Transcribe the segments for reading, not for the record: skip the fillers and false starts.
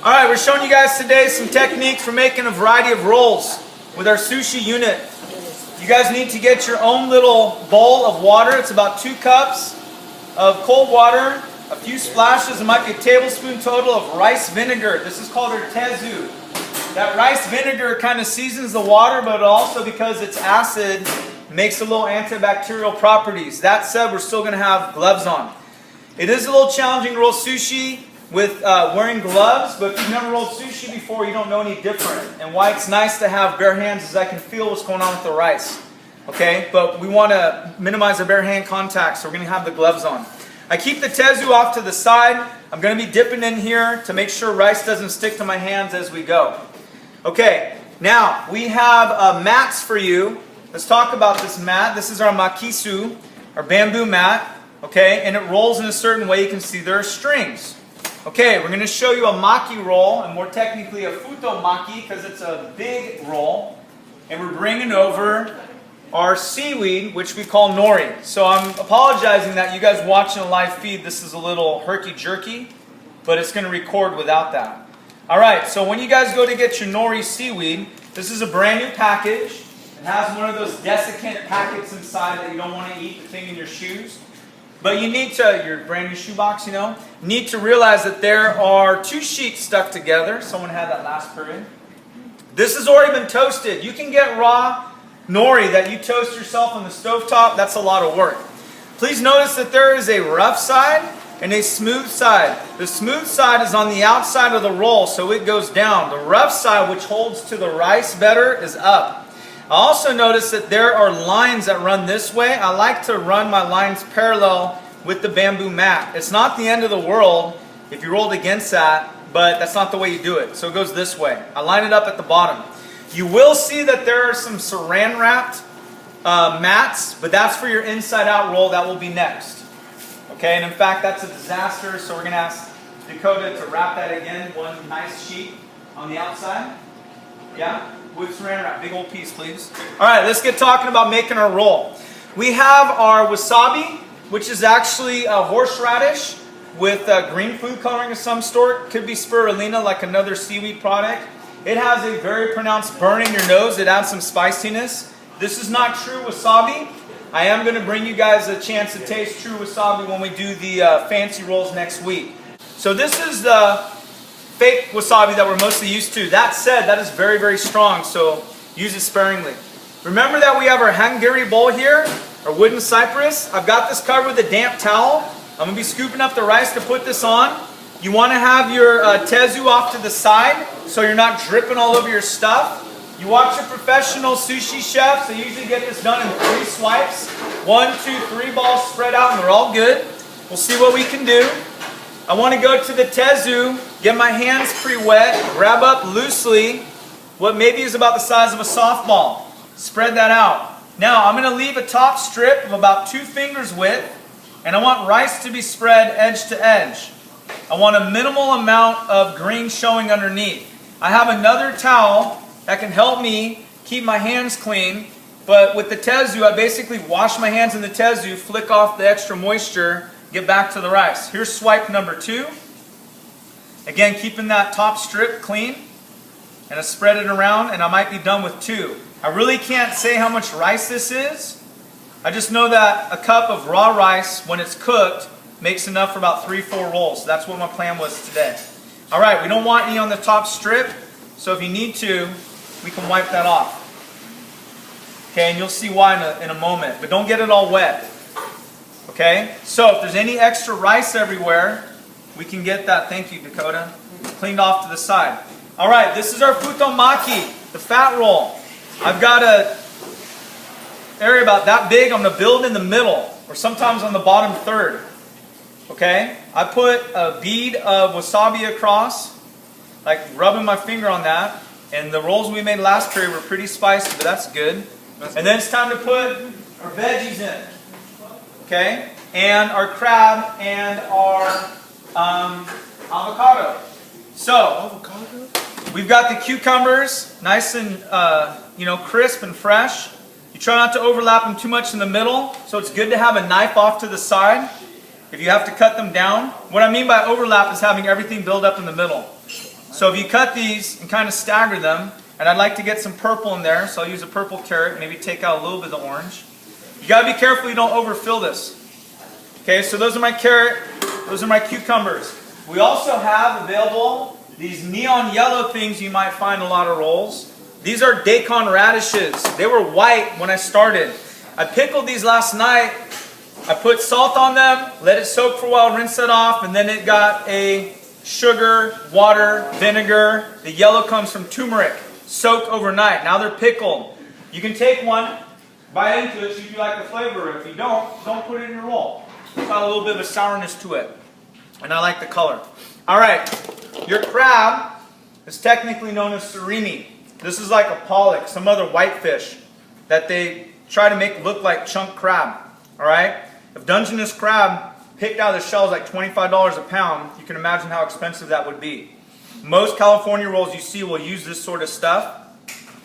Alright, we're showing you guys today some techniques for making a variety of rolls with our sushi unit. You guys need to get your own little bowl of water. It's about 2 cups of cold water, a few splashes, it might be a tablespoon total of rice vinegar. This is called our tezu. That rice vinegar kind of seasons the water, but also because it's acid, makes a little antibacterial properties. That said, we're still going to have gloves on. It is a little challenging to roll sushi with wearing gloves, but if you've never rolled sushi before, you don't know any different. And why it's nice to have bare hands is I can feel what's going on with the rice. Okay, but we want to minimize the bare hand contact, so we're going to have the gloves on. I keep the tezu off to the side. I'm going to be dipping in here to make sure rice doesn't stick to my hands as we go. Okay, now we have mats for you. Let's talk about this mat. This is our makisu, our bamboo mat. Okay, and it rolls in a certain way. You can see there are strings. Okay, we're going to show you a maki roll, and more technically a futomaki because it's a big roll. And we're bringing over our seaweed, which we call nori. So I'm apologizing that you guys watching a live feed, this is a little herky-jerky, but it's going to record without that. Alright, so when you guys go to get your nori seaweed, this is a brand new package. It has one of those desiccant packets inside that you don't want to eat the thing in your shoes. But you need to, your brand new shoebox, need to realize that there are 2 sheets stuck together. Someone had that last period. This has already been toasted. You can get raw nori that you toast yourself on the stovetop. That's a lot of work. Please notice that there is a rough side and a smooth side. The smooth side is on the outside of the roll, so it goes down. The rough side, which holds to the rice better, is up. I also notice that there are lines that run this way. I like to run my lines parallel with the bamboo mat. It's not the end of the world if you rolled against that, but that's not the way you do it. So it goes this way. I line it up at the bottom. You will see that there are some saran wrapped mats, but that's for your inside out roll. That will be next. Okay, and in fact that's a disaster, so we're going to ask Dakota to wrap that again, one nice sheet on the outside. Yeah? With saran wrap, big old piece please. Alright, let's get talking about making our roll. We have our wasabi, which is actually a horseradish with green food coloring of some sort. Could be spirulina, like another seaweed product. It has a very pronounced burn in your nose. It adds some spiciness. This is not true wasabi. I am going to bring you guys a chance to taste true wasabi when we do the fancy rolls next week. So this is the fake wasabi that we're mostly used to. That said, that is very, very strong, so use it sparingly. Remember that we have our hangiri bowl here, our wooden cypress. I've got this covered with a damp towel. I'm going to be scooping up the rice to put this on. You want to have your tezu off to the side so you're not dripping all over your stuff. You watch your professional sushi chefs, they usually get this done in 3 swipes. 1, 2, 3 balls spread out and they're all good. We'll see what we can do. I want to go to the tezu, get my hands pre-wet, grab up loosely what maybe is about the size of a softball. Spread that out. Now I'm going to leave a top strip of about 2 fingers width, and I want rice to be spread edge to edge. I want a minimal amount of green showing underneath. I have another towel that can help me keep my hands clean, but with the tezu, I basically wash my hands in the tezu, flick off the extra moisture, get back to the rice. Here's swipe number 2. Again, keeping that top strip clean, and I spread it around, and I might be done with 2. I really can't say how much rice this is. I just know that a cup of raw rice, when it's cooked, makes enough for about 3-4 rolls. So that's what my plan was today. Alright, we don't want any on the top strip, so if you need to, we can wipe that off. Okay, and you'll see why in a moment. But don't get it all wet. Okay, so if there's any extra rice everywhere, we can get that, thank you Dakota, cleaned off to the side. Alright, this is our futomaki, the fat roll. I've got a area about that big. I'm going to build in the middle, or sometimes on the bottom third. Okay, I put a bead of wasabi across, like rubbing my finger on that, and the rolls we made last period were pretty spicy, but that's good. And then it's time to put our veggies in. Okay, and our crab and our avocado. So, we've got the cucumbers, nice and crisp and fresh. You try not to overlap them too much in the middle, so it's good to have a knife off to the side if you have to cut them down. What I mean by overlap is having everything build up in the middle. So if you cut these and kind of stagger them, and I'd like to get some purple in there, so I'll use a purple carrot, maybe take out a little bit of the orange. You gotta be careful you don't overfill this. Okay, so those are my carrot, those are my cucumbers. We also have available these neon yellow things you might find in a lot of rolls. These are daikon radishes. They were white when I started. I pickled these last night. I put salt on them, let it soak for a while, rinse it off, and then it got a sugar, water, vinegar. The yellow comes from turmeric. Soak overnight. Now they're pickled. You can take one, bite into it, see if you like the flavor. If you don't put it in your roll. It's got a little bit of a sourness to it. And I like the color. Alright, your crab is technically known as surimi. This is like a pollock, some other whitefish that they try to make look like chunk crab. Alright? If Dungeness crab picked out of the shell is like $25 a pound, you can imagine how expensive that would be. Most California rolls you see will use this sort of stuff.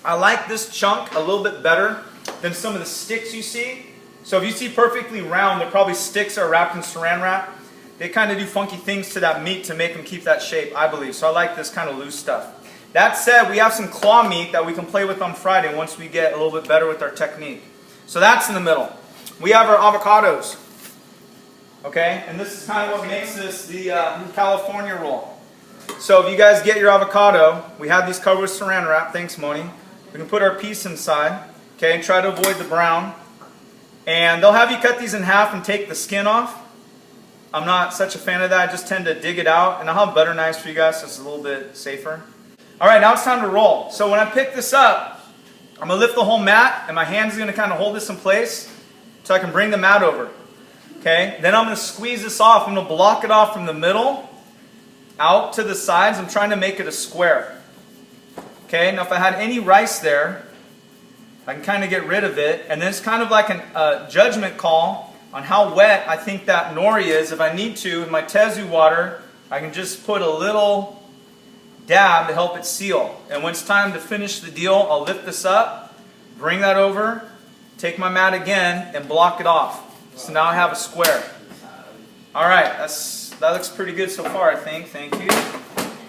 I like this chunk a little bit better than some of the sticks you see. So if you see perfectly round, they're probably sticks that are wrapped in saran wrap. They kind of do funky things to that meat to make them keep that shape, I believe. So I like this kind of loose stuff. That said, we have some claw meat that we can play with on Friday once we get a little bit better with our technique. So that's in the middle. We have our avocados. Okay, and this is kind of what makes this the California roll. So if you guys get your avocado, we have these covered with saran wrap. Thanks, Moni. We can put our piece inside. Okay, and try to avoid the brown. And they'll have you cut these in half and take the skin off. I'm not such a fan of that. I just tend to dig it out. And I'll have butter knives for you guys so it's a little bit safer. Alright, now it's time to roll. So when I pick this up, I'm going to lift the whole mat. And my hand's going to kind of hold this in place so I can bring the mat over. Okay, then I'm going to squeeze this off. I'm going to block it off from the middle out to the sides. I'm trying to make it a square. Okay, now if I had any rice there, I can kind of get rid of it. And then it's kind of like a judgment call on how wet I think that nori is. If I need to, in my tezu water, I can just put a little dab to help it seal. And when it's time to finish the deal, I'll lift this up, bring that over, take my mat again, and block it off. So now I have a square. Alright, that looks pretty good so far, I think. Thank you.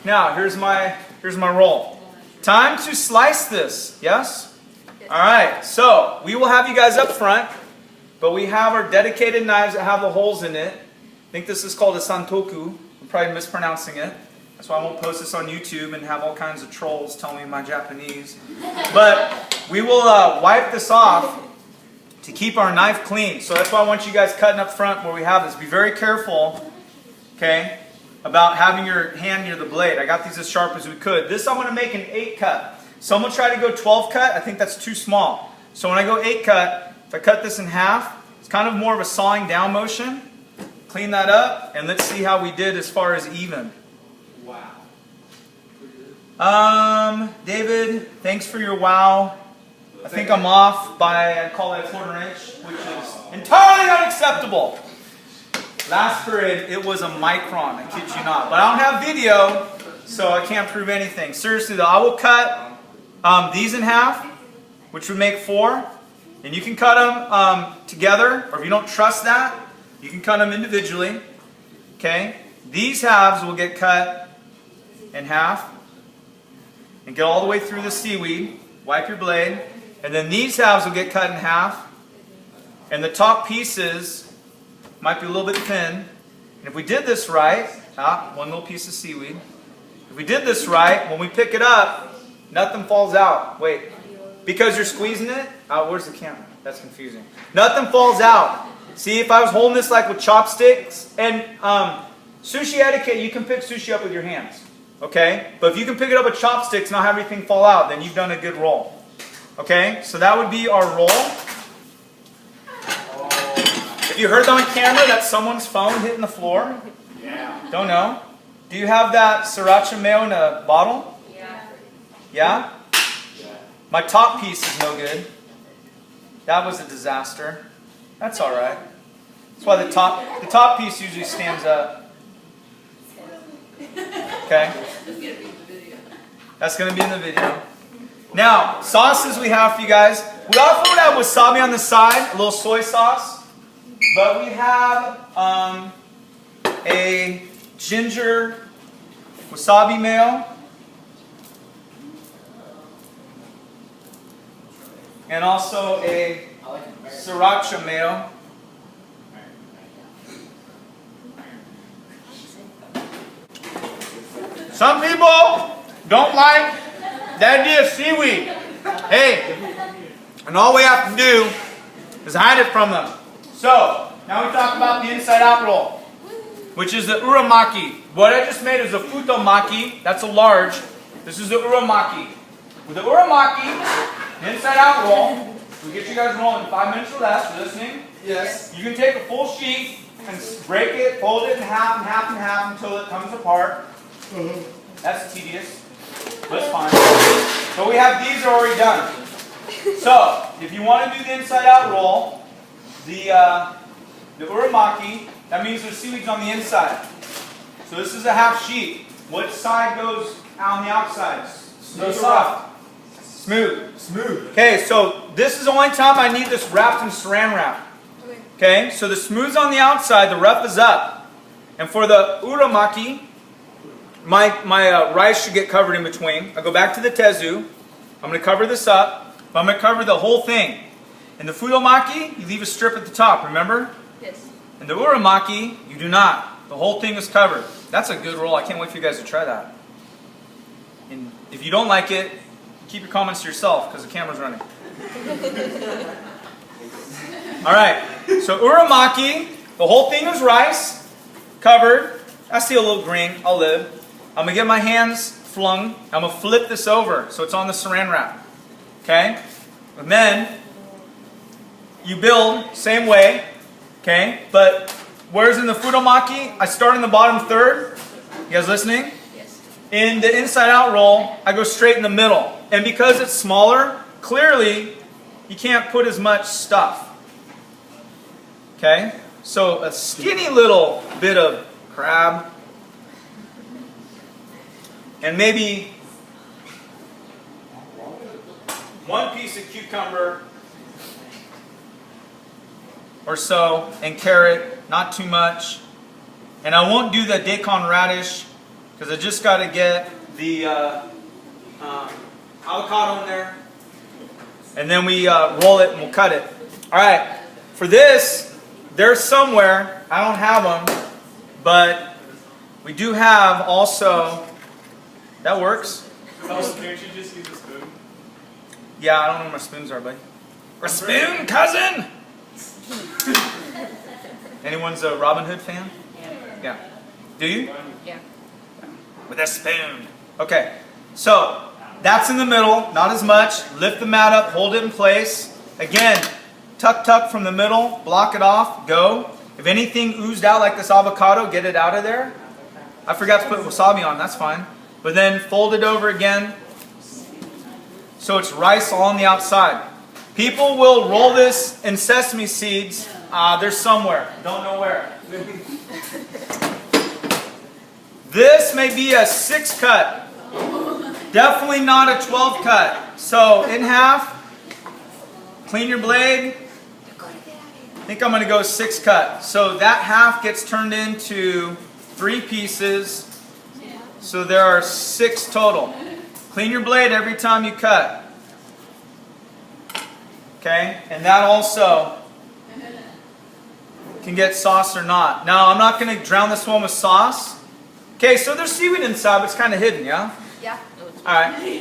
Now, here's my roll. Time to slice this, yes? Alright, so we will have you guys up front, but we have our dedicated knives that have the holes in it. I think this is called a santoku. I'm probably mispronouncing it. That's why I won't post this on YouTube and have all kinds of trolls tell me my Japanese. But we will wipe this off to keep our knife clean. So that's why I want you guys cutting up front where we have this. Be very careful, okay, about having your hand near the blade. I got these as sharp as we could. This I'm going to make an 8 cut. Someone try to go 12 cut. I think that's too small. So when I go 8 cut, if I cut this in half, it's kind of more of a sawing down motion. Clean that up, and let's see how we did as far as even. Wow. David, thanks for your wow. I think I'm off by, I'd call it a 1/4 inch, which is entirely unacceptable. Last period, it was a micron, I kid you not. But I don't have video, so I can't prove anything. Seriously though, I will cut these in half, which would make 4. And you can cut them together, or if you don't trust that, you can cut them individually. Okay? These halves will get cut in half and get all the way through the seaweed. Wipe your blade. And then these halves will get cut in half. And the top pieces might be a little bit thin. And if we did this right, one little piece of seaweed. If we did this right, when we pick it up, nothing falls out. Wait, because you're squeezing it? Where's the camera? That's confusing. Nothing falls out. See, if I was holding this like with chopsticks, and sushi etiquette, you can pick sushi up with your hands. Okay? But if you can pick it up with chopsticks and not have everything fall out, then you've done a good roll. Okay, so that would be our roll. If you heard on camera, that's someone's phone hitting the floor. Yeah. Don't know. Do you have that sriracha mayo in a bottle? Yeah. Yeah? My top piece is no good. That was a disaster. That's all right. That's why the top piece usually stands up. Okay? That's going to be in the video. Now, sauces we have for you guys. We also would have wasabi on the side, a little soy sauce. But we have a ginger wasabi mayo. and also a sriracha mayo. Some people don't like the idea of seaweed. Hey, and all we have to do is hide it from them. So, now we talk about the inside out roll, which is the uramaki. What I just made is a futomaki. That's a large. This is the uramaki. With the uramaki, the inside out roll, we get you guys rolling in 5 minutes or less. You listening? Yes. You can take a full sheet and break it, fold it in half and half and half until it comes apart. That's tedious, but it's fine. So we have these already done. So, if you want to do the inside out roll, the uramaki, that means there's seaweeds on the inside. So this is a half sheet. Which side goes out on the outside? Smooth. Soft. Smooth. Smooth. Okay, so this is the only time I need this wrapped in saran wrap. Okay, so the smooth's on the outside, the rough is up. And for the uramaki, my rice should get covered in between. I go back to the tezu. I'm going to cover this up, but I'm going to cover the whole thing. In the futomaki, you leave a strip at the top, remember? Yes. In the uramaki, you do not. The whole thing is covered. That's a good roll. I can't wait for you guys to try that. And if you don't like it, keep your comments to yourself because the camera's running. Alright, so uramaki, the whole thing is rice, covered. I see a little green, I'll live. I'm going to get my hands flung. I'm going to flip this over so it's on the saran wrap. Okay? And then you build same way. Okay? But whereas in the futomaki, I start in the bottom third. You guys listening? Yes. In the inside out roll, I go straight in the middle. And because it's smaller, clearly you can't put as much stuff. Okay? So a skinny little bit of crab. And maybe one piece of cucumber or so, and carrot, not too much. And I won't do the daikon radish because I just got to get the avocado in there. And then we roll it and we'll cut it. Alright, for this, they're somewhere. I don't have them, but we do have also. That works. Oh, can't you just use a spoon? Yeah, I don't know where my spoons are, buddy. Or spoon, cousin! Anyone's a Robin Hood fan? Yeah. Do you? Yeah. With a spoon. Okay. So, that's in the middle, not as much. Lift the mat up, hold it in place. Again, tuck from the middle, block it off, go. If anything oozed out like this avocado, get it out of there. I forgot to put wasabi on, that's fine. But then fold it over again. So it's rice all on the outside. People will roll this in sesame seeds. They're somewhere. Don't know where. This may be a 6 cut. Definitely not a 12 cut. So in half. Clean your blade. I think I'm going to go 6 cut. So that half gets turned into 3 pieces. So there are 6 total. Clean your blade every time you cut. Okay? And that also can get sauce or not. Now, I'm not going to drown this one with sauce. Okay, so there's seaweed inside, but it's kind of hidden, yeah? Yeah. Alright.